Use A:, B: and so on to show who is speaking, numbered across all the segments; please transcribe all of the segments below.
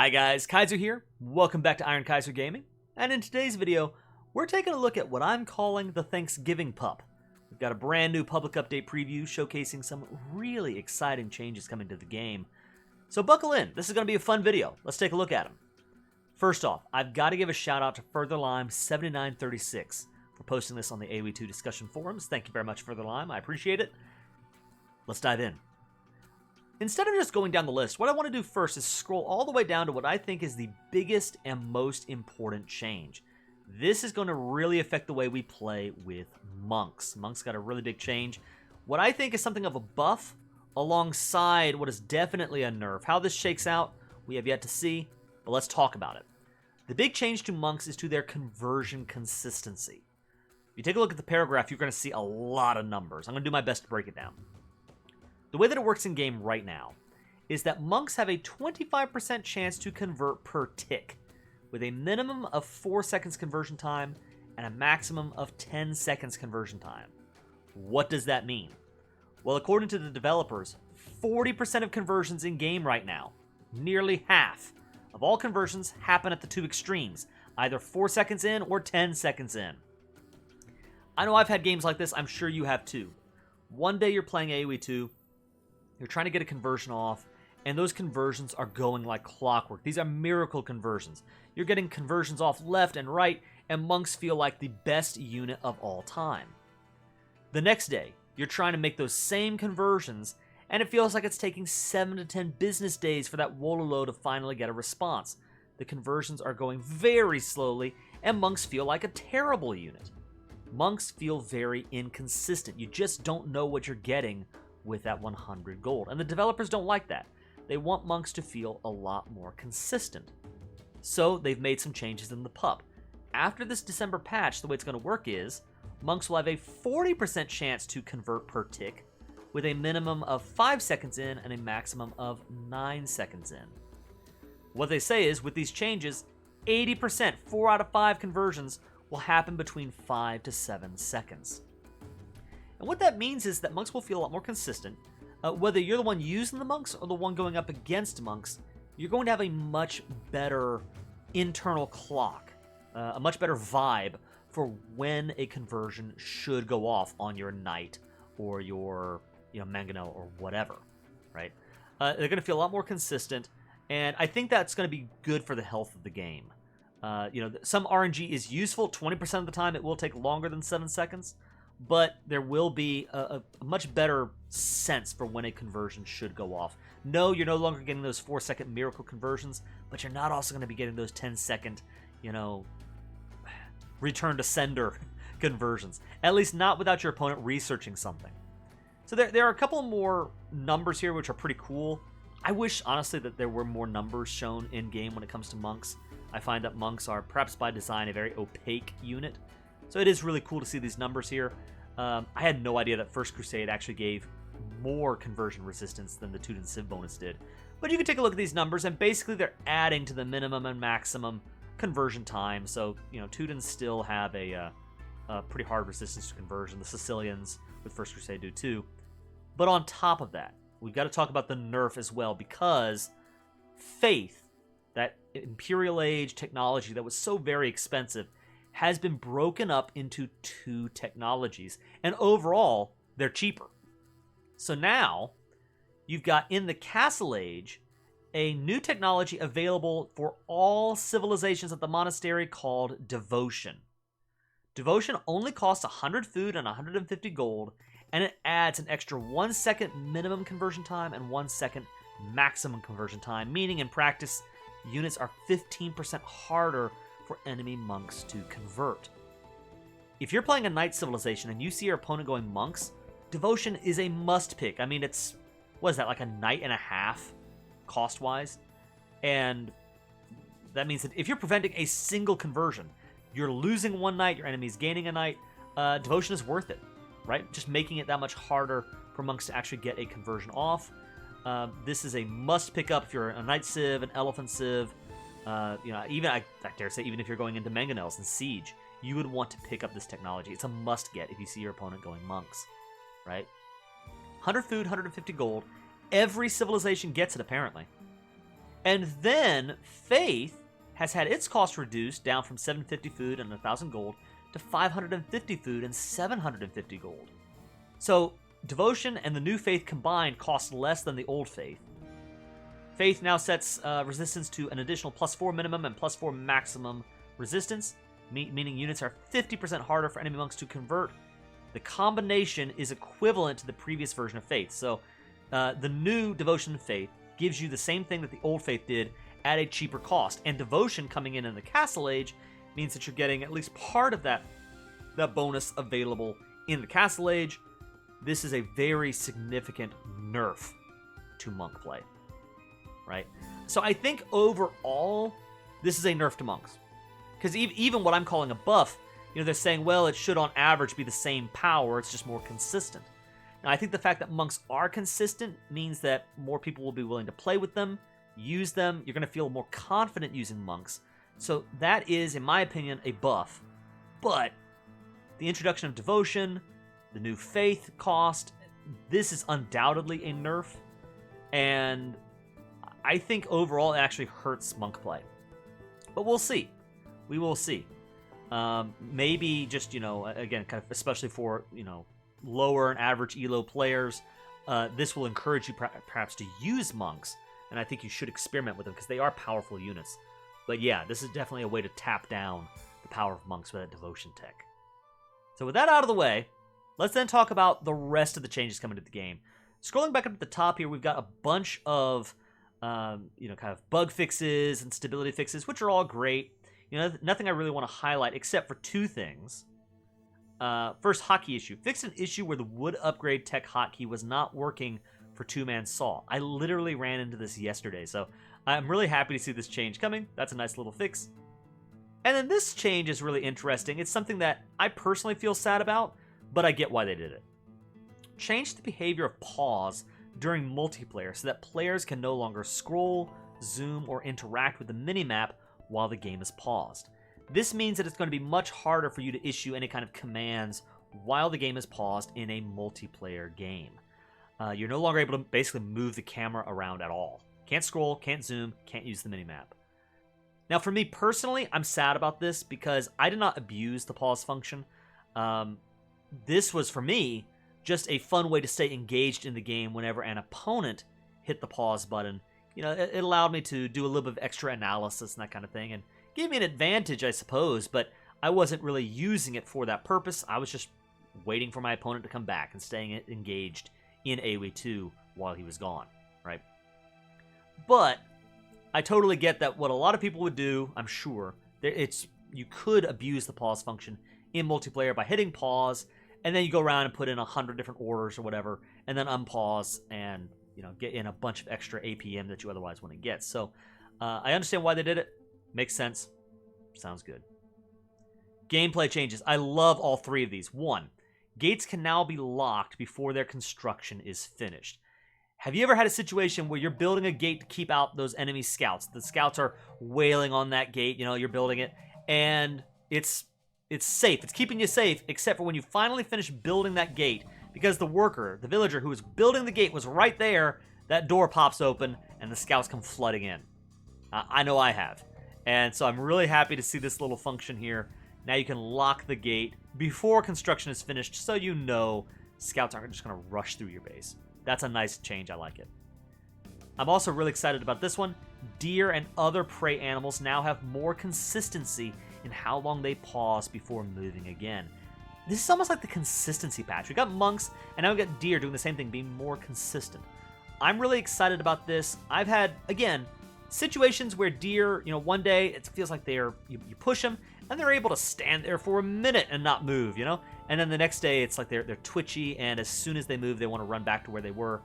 A: Hi guys, Kaiser here. Welcome back to Iron Kaiser Gaming. And in today's video, we're taking a look at what I'm calling the Thanksgiving PUP. We've got a brand new public update preview showcasing some really exciting changes coming to the game. So buckle in, this is going to be a fun video. Let's take a look at them. First off, I've got to give a shout out to Furtherlime7936 for posting this on the Aoe2 discussion forums. Thank you very much, Furtherlime. I appreciate it. Let's dive in. Instead of just going down the list, what I want to do first is scroll all the way down to what I think is the biggest and most important change. This is going to really affect the way we play with monks. Monks got a really big change. What I think is something of a buff alongside what is definitely a nerf. How this shakes out, we have yet to see, but let's talk about it. The big change to monks is to their conversion consistency. If you take a look at the paragraph, you're going to see a lot of numbers. I'm going to do my best to break it down. The way that it works in game right now is that monks have a 25% chance to convert per tick, with a minimum of 4 seconds conversion time and a maximum of 10 seconds conversion time. What does that mean? Well, according to the developers, 40% of conversions in game right now, nearly half of all conversions, happen at the two extremes, either 4 seconds in or 10 seconds in. I know I've had games like this, I'm sure you have too. One day you're playing Aoe2, you're trying to get a conversion off, and those conversions are going like clockwork. These are miracle conversions. You're getting conversions off left and right, and monks feel like the best unit of all time. The next day, you're trying to make those same conversions, and it feels like it's taking 7 to 10 business days for that Wololo to finally get a response. The conversions are going very slowly, and monks feel like a terrible unit. Monks feel very inconsistent. You just don't know what you're getting with that 100 gold. And the developers don't like that. They want monks to feel a lot more consistent. So they've made some changes in the PUP. After this December patch, the way it's going to work is monks will have a 40% chance to convert per tick, with a minimum of 5 seconds in and a maximum of 9 seconds in. What they say is, with these changes, 80%, 4 out of 5 conversions, will happen between 5 to 7 seconds. And what that means is that monks will feel a lot more consistent. Whether you're the one using the monks or the one going up against monks, you're going to have a much better internal clock, a much better vibe for when a conversion should go off on your knight or your mangonel or whatever, right? They're going to feel a lot more consistent, and I think that's going to be good for the health of the game. Some RNG is useful. 20% of the time it will take longer than 7 seconds, but there will be a much better sense for when a conversion should go off. No, you're no longer getting those 4-second miracle conversions, but you're not also going to be getting those 10-second, return to sender conversions. At least not without your opponent researching something. So there are a couple more numbers here which are pretty cool. I wish, honestly, that there were more numbers shown in-game when it comes to monks. I find that monks are, perhaps by design, a very opaque unit. So it is really cool to see these numbers here. I had no idea that First Crusade actually gave more conversion resistance than the Teuton Civ bonus did. But you can take a look at these numbers, and basically they're adding to the minimum and maximum conversion time. So, Teutons still have a pretty hard resistance to conversion. The Sicilians with First Crusade do too. But on top of that, we've got to talk about the nerf as well, because Faith, that Imperial Age technology that was so very expensive, has been broken up into 2 technologies, and overall, they're cheaper. So now, you've got in the Castle Age, a new technology available for all civilizations at the monastery called Devotion. Devotion only costs 100 food and 150 gold, and it adds an extra 1 second minimum conversion time and 1 second maximum conversion time, meaning in practice, units are 15% harder for enemy monks to convert. If you're playing a knight civilization and you see your opponent going monks, Devotion is a must pick. I mean, it's, what is that, like a knight and a half cost-wise? And that means that if you're preventing a single conversion, you're losing one knight, your enemy's gaining a knight, Devotion is worth it, right? Just making it that much harder for monks to actually get a conversion off. This is a must pick up if you're a knight civ, an elephant civ, even I dare say, even if you're going into mangonels and siege, you would want to pick up this technology. It's a must get if you see your opponent going monks, right? 100 food, 150 gold. Every civilization gets it, apparently. And then Faith has had its cost reduced down from 750 food and 1,000 gold to 550 food and 750 gold. So Devotion and the new Faith combined cost less than the old Faith. Faith now sets resistance to an additional +4 minimum and +4 maximum resistance, meaning units are 50% harder for enemy monks to convert. The combination is equivalent to the previous version of Faith. So the new Devotion Faith gives you the same thing that the old Faith did at a cheaper cost. And Devotion coming in the Castle Age means that you're getting at least part of that bonus available in the Castle Age. This is a very significant nerf to monk play, right? So I think overall, this is a nerf to monks. Because even what I'm calling a buff, they're saying, well, it should on average be the same power, it's just more consistent. Now, I think the fact that monks are consistent means that more people will be willing to play with them, use them. You're going to feel more confident using monks. So that is, in my opinion, a buff. But the introduction of Devotion, the new Faith cost, this is undoubtedly a nerf. And I think overall it actually hurts monk play. But we'll see. We will see. Maybe just, again, kind of especially for, lower and average ELO players, this will encourage you perhaps to use monks, and I think you should experiment with them because they are powerful units. But yeah, this is definitely a way to tap down the power of monks with that Devotion tech. So with that out of the way, let's then talk about the rest of the changes coming to the game. Scrolling back up at the top here, we've got a bunch of, kind of bug fixes and stability fixes, which are all great. Nothing I really want to highlight except for two things. First, hotkey issue. Fixed an issue where the wood upgrade tech hotkey was not working for two-man saw. I literally ran into this yesterday, so I'm really happy to see this change coming. That's a nice little fix. And then this change is really interesting. It's something that I personally feel sad about, but I get why they did it. Change the behavior of pause during multiplayer so that players can no longer scroll, zoom, or interact with the minimap while the game is paused. This means that it's going to be much harder for you to issue any kind of commands while the game is paused in a multiplayer game. You're no longer able to basically move the camera around at all. Can't scroll, can't zoom, can't use the minimap. Now for me personally, I'm sad about this because I did not abuse the pause function. This was, for me, just a fun way to stay engaged in the game whenever an opponent hit the pause button. It allowed me to do a little bit of extra analysis and that kind of thing, and gave me an advantage, I suppose, but I wasn't really using it for that purpose. I was just waiting for my opponent to come back and staying engaged in Aoe2 while he was gone, right? But I totally get that what a lot of people would do, I'm sure, you could abuse the pause function in multiplayer by hitting pause, and then you go around and put in 100 different orders or whatever, and then unpause and get in a bunch of extra APM that you otherwise wouldn't get. So I understand why they did it. Makes sense. Sounds good. Gameplay changes. I love all three of these. 1, gates can now be locked before their construction is finished. Have you ever had a situation where you're building a gate to keep out those enemy scouts? The scouts are wailing on that gate, you're building it, and it's safe. It's keeping you safe, except for when you finally finish building that gate, because the villager who was building the gate was right there, that door pops open, and the scouts come flooding in. I know I have. And so I'm really happy to see this little function here. Now you can lock the gate before construction is finished, so scouts aren't just going to rush through your base. That's a nice change. I like it. I'm also really excited about this one. Deer and other prey animals now have more consistency in how long they pause before moving again. This is almost like the consistency patch. We got monks, and now we got deer doing the same thing, being more consistent. I'm really excited about this. I've had, again, situations where deer, one day it feels like you push them, and they're able to stand there for a minute and not move, And then the next day, it's like they're twitchy, and as soon as they move, they want to run back to where they were.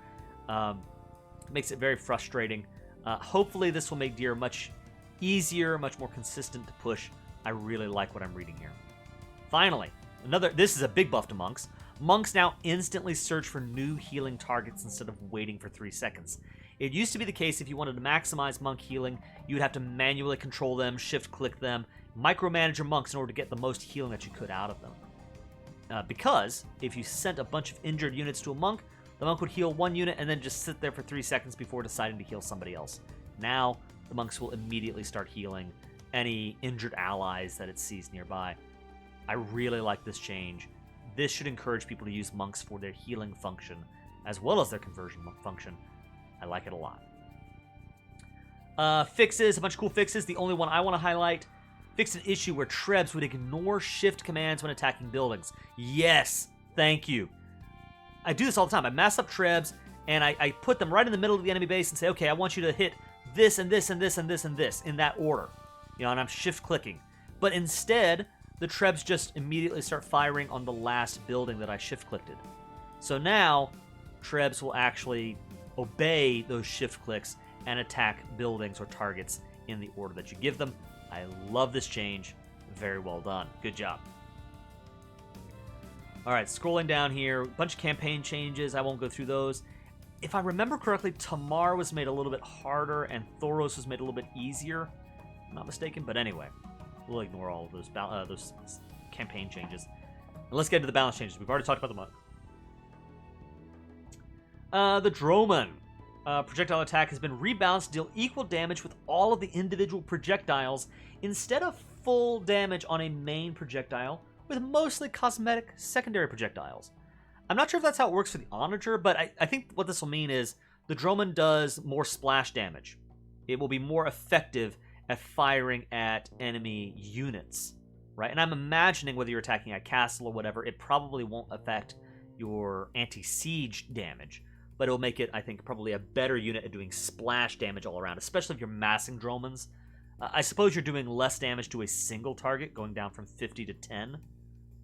A: It makes it very frustrating. Hopefully, this will make deer much easier, much more consistent to push. I really like what I'm reading here. Finally, this is a big buff to monks. Monks now instantly search for new healing targets instead of waiting for 3 seconds. It used to be the case if you wanted to maximize monk healing, you would have to manually control them, shift-click them, micromanage your monks in order to get the most healing that you could out of them. Because if you sent a bunch of injured units to a monk, the monk would heal one unit and then just sit there for 3 seconds before deciding to heal somebody else. Now, the monks will immediately start healing any injured allies that it sees nearby. I really like this change. This should encourage people to use monks for their healing function, as well as their conversion function. I like it a lot. Fixes, a bunch of cool fixes. The only one I want to highlight, fixed an issue where Trebs would ignore shift commands when attacking buildings. Yes, thank you. I do this all the time. I mass up Trebs, and I put them right in the middle of the enemy base and say, okay, I want you to hit this and this and this and this and this in that order. And I'm shift clicking. But instead, the Trebs just immediately start firing on the last building that I shift clicked. So now, Trebs will actually obey those shift clicks and attack buildings or targets in the order that you give them. I love this change. Very well done. Good job. Alright, scrolling down here, a bunch of campaign changes. I won't go through those. If I remember correctly, Tamar was made a little bit harder and Thoros was made a little bit easier. If I'm not mistaken, but anyway, we'll ignore all of those campaign changes. And let's get into the balance changes. We've already talked about them. The Dromon projectile attack has been rebalanced to deal equal damage with all of the individual projectiles instead of full damage on a main projectile with mostly cosmetic secondary projectiles. I'm not sure if that's how it works for the Onager, but I think what this will mean is the Dromon does more splash damage. It will be more effective at firing at enemy units, right? And I'm imagining whether you're attacking a castle or whatever, it probably won't affect your anti-siege damage, but it'll make it, I think, probably a better unit at doing splash damage all around, especially if you're massing Dromons. I suppose you're doing less damage to a single target, going down from 50 to 10,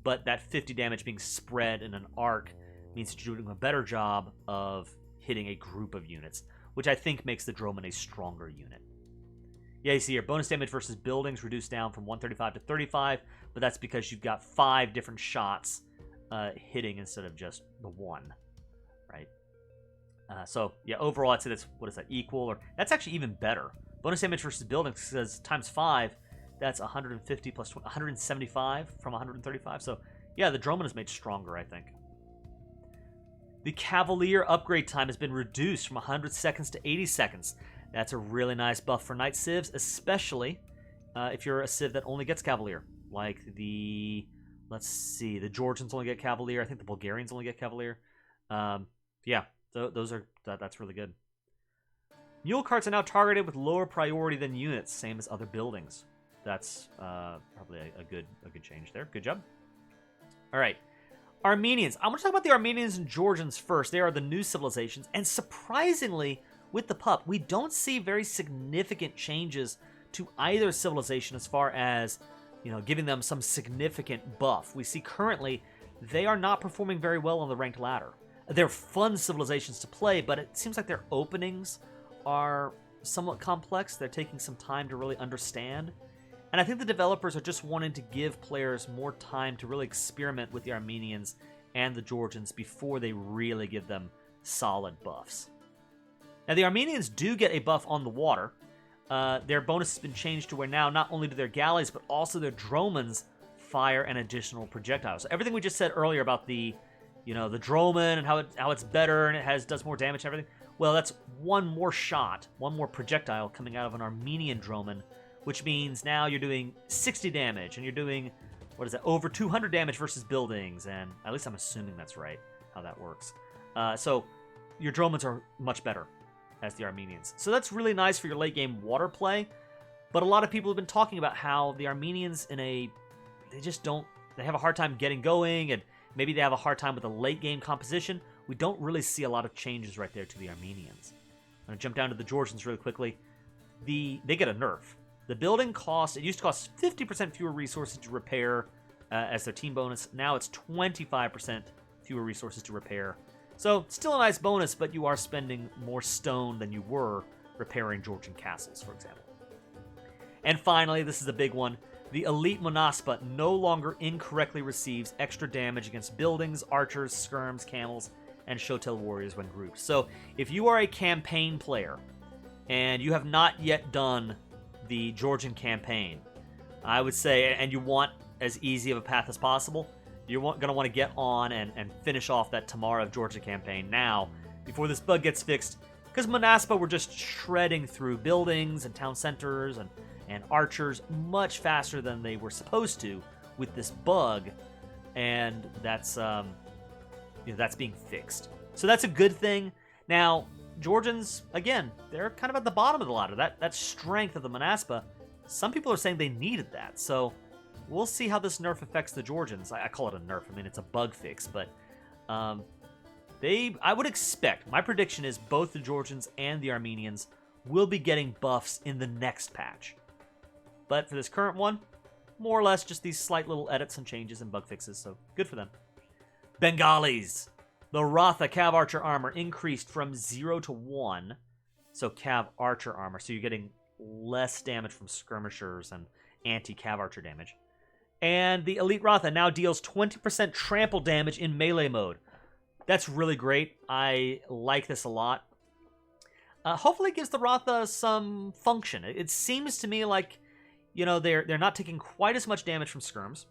A: but that 50 damage being spread in an arc means that you're doing a better job of hitting a group of units, which I think makes the Dromon a stronger unit. Yeah, you see here, bonus damage versus buildings reduced down from 135 to 35, but that's because you've got 5 different shots hitting instead of just the one, right? So, yeah, overall, I'd say that's, what is that, equal? Or that's actually even better. Bonus damage versus buildings says times 5, that's 150 plus 20, 175 from 135. So, yeah, the Dromon is made stronger, I think. The Cavalier upgrade time has been reduced from 100 seconds to 80 seconds. That's a really nice buff for Knight Civs, especially if you're a Civ that only gets Cavalier. Like the, let's see, the Georgians only get Cavalier. I think the Bulgarians only get Cavalier. Yeah, that's really good. Mule carts are now targeted with lower priority than units, same as other buildings. That's probably a good change there. Good job. All right. Armenians. I want to talk about the Armenians and Georgians first. They are the new civilizations, and surprisingly, with the PUP, we don't see very significant changes to either civilization as far as, giving them some significant buff. We see currently they are not performing very well on the ranked ladder. They're fun civilizations to play, but it seems like their openings are somewhat complex. They're taking some time to really understand. And I think the developers are just wanting to give players more time to really experiment with the Armenians and the Georgians before they really give them solid buffs. Now, the Armenians do get a buff on the water. Their bonus has been changed to where now not only do their galleys, but also their Dromons fire an additional projectile. So everything we just said earlier about the Dromon and how it's better and it does more damage and everything, well, that's one more shot, one more projectile coming out of an Armenian Dromon, which means now you're doing 60 damage, and you're doing, over 200 damage versus buildings, and at least I'm assuming that's right, how that works. So your Dromons are much better as the Armenians. So that's really nice for your late game water play, but a lot of people have been talking about how the Armenians they have a hard time getting going, and maybe they have a hard time with the late game composition. We don't really see a lot of changes right there to the Armenians. I'm going to jump down to the Georgians really quickly. They get a nerf. The building cost, it used to cost 50% fewer resources to repair as their team bonus. Now it's 25% fewer resources to repair. So still a nice bonus, but you are spending more stone than you were repairing Georgian castles, for example. And finally, this is a big one. The Elite Monaspa no longer incorrectly receives extra damage against buildings, archers, skirms, camels, and Shotel warriors when grouped. So if you are a campaign player and you have not yet done the Georgian campaign, I would say, and you want as easy of a path as possible, you're going to want to get on and finish off that Tamar of Georgia campaign now before this bug gets fixed, Because Manaspa were just shredding through buildings and town centers and archers much faster than they were supposed to with this bug, and that's that's being fixed. So that's a good thing. Now, Georgians, again, they're kind of at the bottom of the ladder. That strength of the Manaspa, some people are saying they needed that. So we'll see how this nerf affects the Georgians. I call it a nerf. I mean, it's a bug fix, but I would expect, my prediction is both the Georgians and the Armenians will be getting buffs in the next patch. But for this current one, more or less just these slight little edits and changes and bug fixes, so good for them. Bengalis. The Ratha Cav Archer armor increased from 0 to 1, so Cav Archer armor, so you're getting less damage from skirmishers and anti-Cav Archer damage. And the Elite Ratha now deals 20% trample damage in melee mode. That's really great. I like this a lot. Hopefully it gives the Ratha some function. It seems to me like, you know, they're not taking quite as much damage from skirms,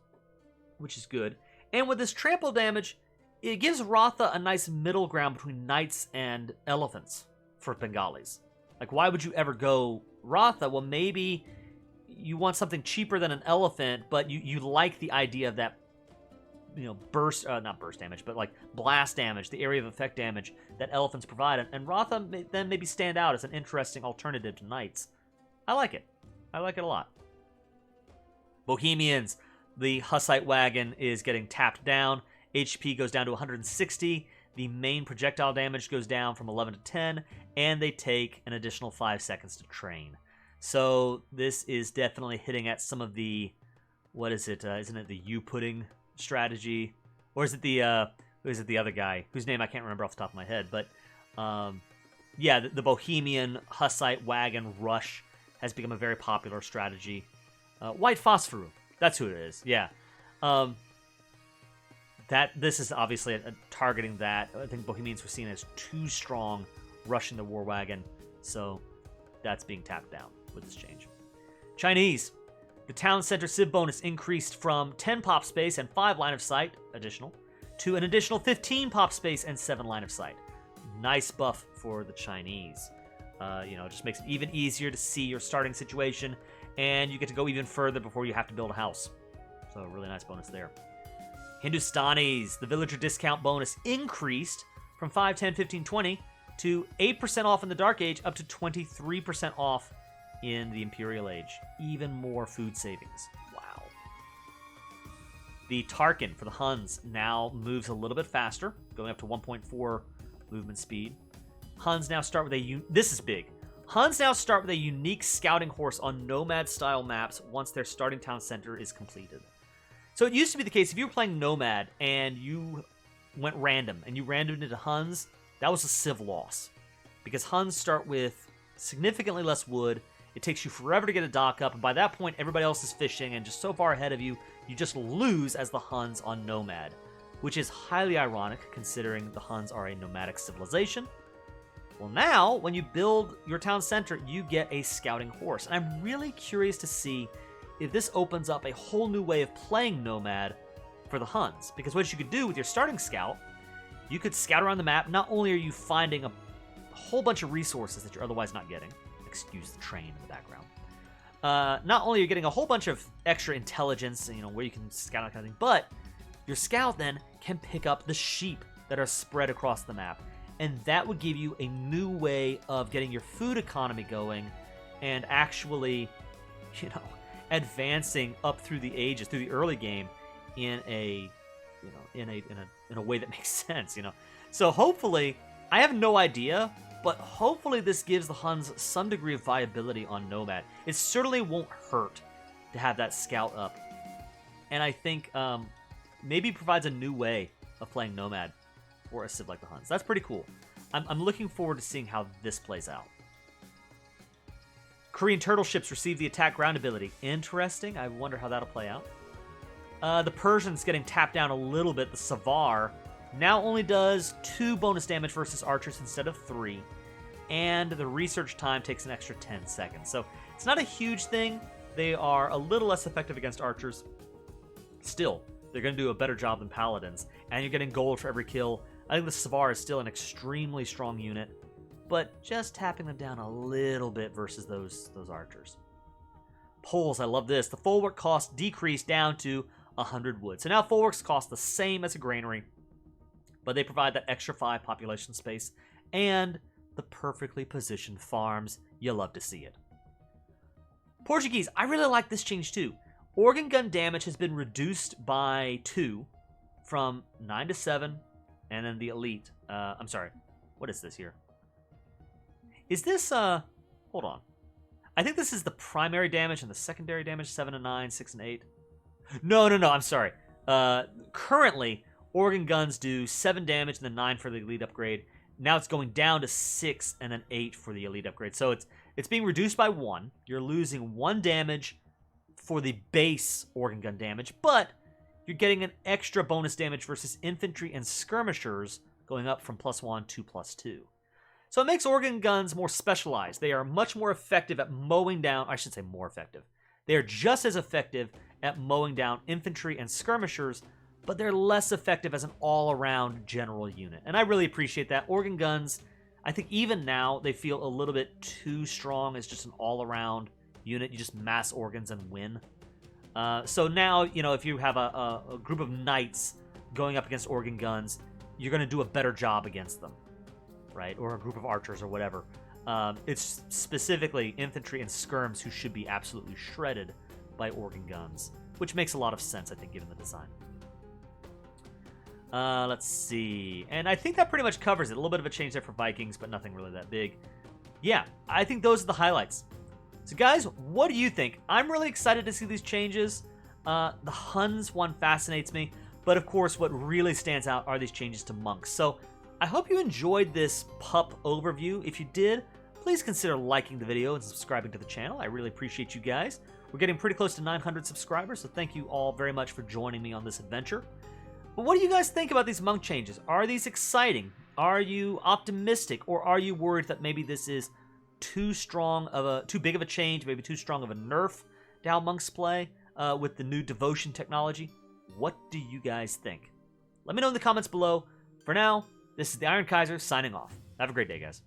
A: which is good. And with this trample damage, it gives Ratha a nice middle ground between knights and elephants for Bengalis. Like, why would you ever go Ratha? Well, maybe you want something cheaper than an elephant, but you like the idea of that, you know, not burst damage, but like blast damage, the area of effect damage that elephants provide. And Ratha then maybe stand out as an interesting alternative to knights. I like it. I like it a lot. Bohemians. The Hussite wagon is getting tapped down. HP goes down to 160. The main projectile damage goes down from 11 to 10. And they take an additional 5 seconds to train. So this is definitely hitting at some of the... What is it? Isn't it the U-pudding strategy? Or is it the other guy whose name I can't remember off the top of my head? But yeah, the Bohemian Hussite wagon rush has become a very popular strategy. White Phosphoru. That's who it is. Yeah. This is obviously targeting that. I think Bohemians were seen as too strong rushing the war wagon. So that's being tapped down with this change. Chinese. The town center civ bonus increased from 10 pop space and 5 line of sight additional to an additional 15 pop space and 7 line of sight. Nice buff for the Chinese. You know, it just makes it even easier to see your starting situation, and you get to go even further before you have to build a house. So, really nice bonus there. Hindustanis, the villager discount bonus increased from 5, 10, 15, 20 to 8% off in the Dark Age up to 23% off in the Imperial Age. Even more food savings. Wow. The Tarkin for the Huns now moves a little bit faster, going up to 1.4 movement speed. Huns now start with this is big. Huns now start with a unique scouting horse on Nomad-style maps once their starting town center is completed. So it used to be the case, if you were playing Nomad and you went random, and you randomed into Huns, that was a civ loss. Because Huns start with significantly less wood, it takes you forever to get a dock up, and by that point, everybody else is fishing, and just so far ahead of you, you just lose as the Huns on Nomad. Which is highly ironic, considering the Huns are a nomadic civilization. Well, now, when you build your town center, you get a scouting horse. And I'm really curious to see if this opens up a whole new way of playing Nomad for the Huns. Because what you could do with your starting scout, you could scout around the map. Not only are you finding a whole bunch of resources that you're otherwise not getting. Excuse the train in the background. Not only are you getting a whole bunch of extra intelligence, you know, where you can scout out kind of thing, but your scout then can pick up the sheep that are spread across the map. And that would give you a new way of getting your food economy going and actually, you know, advancing up through the ages, through the early game in a, you know, in a way that makes sense, you know. So hopefully, I have no idea, but hopefully this gives the Huns some degree of viability on Nomad. It certainly won't hurt to have that scout up. And I think maybe provides a new way of playing Nomad for a civ like the Huns. That's pretty cool. I'm looking forward to seeing how this plays out. Korean turtle ships receive the attack ground ability. Interesting. I wonder how that'll play out. The Persians getting tapped down a little bit. The Savar now only does 2 bonus damage versus archers instead of 3. And the research time takes an extra 10 seconds. So it's not a huge thing. They are a little less effective against archers. Still, they're going to do a better job than paladins. And you're getting gold for every kill. I think the Savar is still an extremely strong unit. but just tapping them down a little bit versus those archers. Poles, I love this. The folwark cost decreased down to 100 wood. So now folwarks cost the same as a granary, but they provide that extra 5 population space and the perfectly positioned farms. You love to see it. Portuguese, I really like this change too. Organ gun damage has been reduced by 2 from 9 to 7, and then the elite. I'm sorry, what is this here? Is this, hold on. I think this is the primary damage and the secondary damage, 7 and 9, 6 and 8. No, I'm sorry. Currently, organ guns do 7 damage and then 9 for the elite upgrade. Now it's going down to 6 and then 8 for the elite upgrade. So it's being reduced by 1. You're losing 1 damage for the base organ gun damage, but you're getting an extra bonus damage versus infantry and skirmishers going up from +1 to +2. So it makes organ guns more specialized. They are much more effective at mowing down, I should say more effective. They are just as effective at mowing down infantry and skirmishers, but they're less effective as an all-around general unit. And I really appreciate that. Organ guns, I think even now, they feel a little bit too strong as just an all-around unit. You just mass organs and win. So now, if you have a group of knights going up against organ guns, you're going to do a better job against them, right? Or a group of archers or whatever. It's specifically infantry and skirms who should be absolutely shredded by organ guns, which makes a lot of sense, I think, given the design. Let's see. And I think that pretty much covers it. A little bit of a change there for Vikings, but nothing really that big. Yeah, I think those are the highlights. So guys, what do you think? I'm really excited to see these changes. The Huns one fascinates me, but of course what really stands out are these changes to monks. So I hope you enjoyed this PUP overview. If you did, please consider liking the video and subscribing to the channel. I really appreciate you guys. We're getting pretty close to 900 subscribers, so thank you all very much for joining me on this adventure. But what do you guys think about these monk changes? Are these exciting? Are you optimistic, or are you worried that maybe this is too big of a change, maybe too strong of a nerf to how monks play with the new devotion technology? What do you guys think? Let me know in the comments below. For now, this is the Iron Kaiser signing off. Have a great day, guys.